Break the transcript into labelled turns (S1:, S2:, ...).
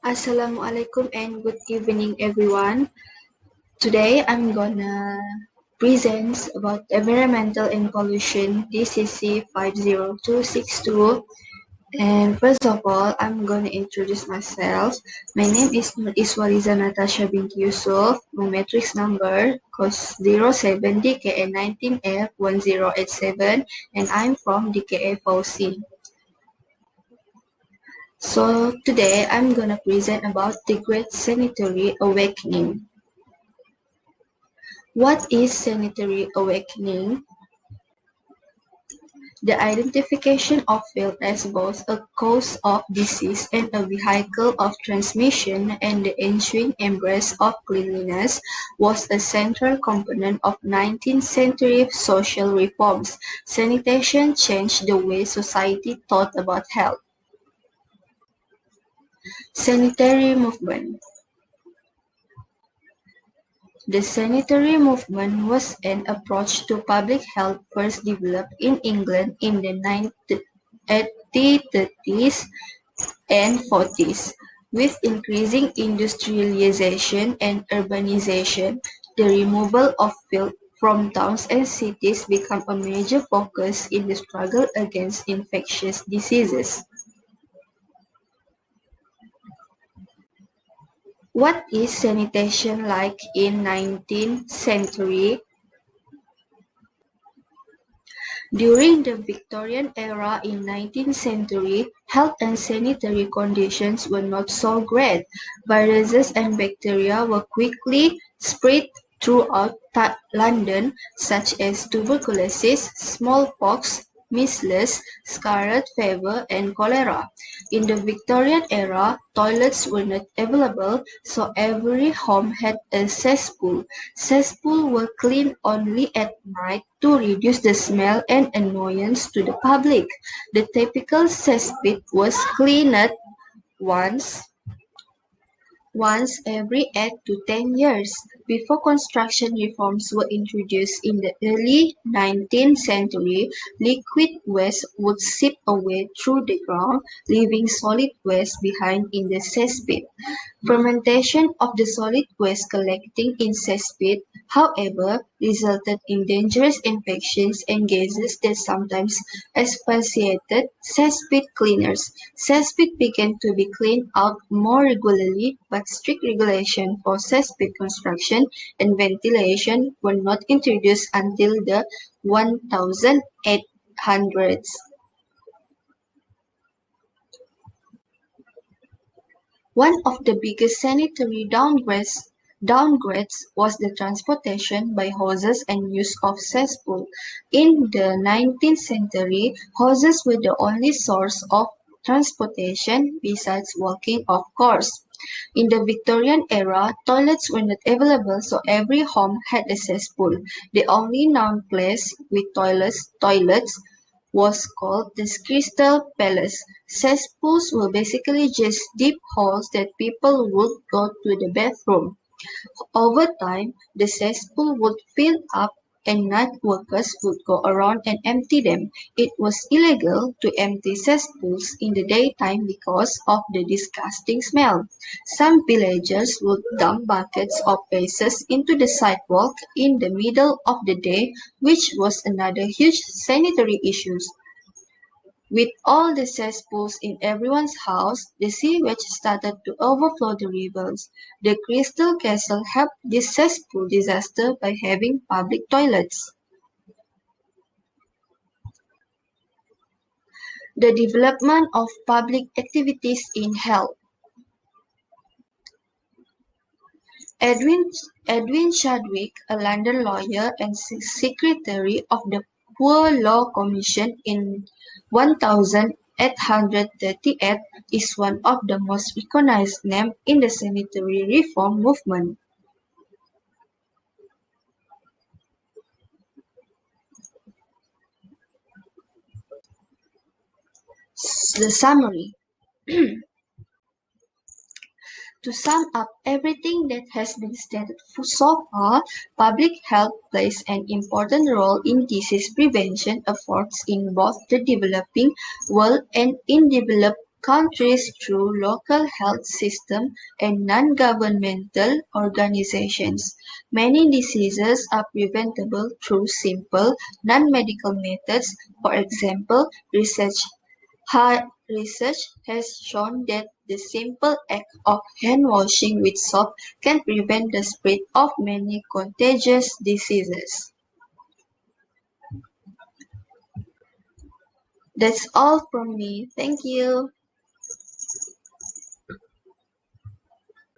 S1: Assalamualaikum and good evening everyone. Today I'm gonna present about environmental and pollution DCC50262. And first of all, I'm gonna introduce myself. My name is Nur Iswaliza Natasha binti Yusuf. My matrix number cos 07 DKA 19F1087 and I'm from DKA Fauci. So today I'm gonna present about the Great Sanitary Awakening. What is sanitary awakening? The identification of filth as both a cause of disease and a vehicle of transmission and the ensuing embrace of cleanliness was a central component of 19th century social reforms. Sanitation changed the way society thought about health. Sanitary movement. The sanitary movement was an approach to public health first developed in England in the 1830s and 40s. With increasing industrialization and urbanization, the removal of filth from towns and cities became a major focus in the struggle against infectious diseases. What is sanitation like in 19th century? During the Victorian era in 19th century, health and sanitary conditions were not so great. Viruses and bacteria were quickly spread throughout London, such as tuberculosis, smallpox, measles, scarlet fever, and cholera. In the Victorian era, toilets were not available, so every home had a cesspool. Cesspools were cleaned only at night to reduce the smell and annoyance to the public. The typical cesspit was cleaned once every 8 to 10 years. Before construction reforms were introduced in the early 19th century, liquid waste would seep away through the ground, leaving solid waste behind in the cesspit. Fermentation of the solid waste collecting in cesspit, however, resulted in dangerous infections and gases that sometimes asphyxiated cesspit cleaners. Cesspit began to be cleaned out more regularly, but strict regulations for cesspit construction and ventilation were not introduced until the 1800s. One of the biggest sanitary downgrades was the transportation by horses and use of cesspool. In the 19th century, horses were the only source of transportation besides walking, of course. In the Victorian era, toilets were not available, so every home had a cesspool. The only known place with toilets was called the Crystal Palace. Cesspools were basically just deep holes that people would go to the bathroom. Over time, the cesspool would fill up and night workers would go around and empty them. It was illegal to empty cesspools in the daytime because of the disgusting smell. Some villagers would dump buckets of feces into the sidewalk in the middle of the day, which was another huge sanitary issue. With all the cesspools in everyone's house, the sewage started to overflow the rivers. The Crystal Castle helped this cesspool disaster by having public toilets. The development of public activities in health. Edwin Chadwick, a London lawyer and secretary of the Poor Law Commission in 1838, is one of the most recognized names in the sanitary reform movement. The summary. To sum up everything that has been stated so far, public health plays an important role in disease prevention efforts in both the developing world and in developed countries through local health system and non-governmental organizations. Many diseases are preventable through simple, non-medical methods. For example, research has shown that the simple act of hand washing with soap can prevent the spread of many contagious diseases. That's all from me. Thank you.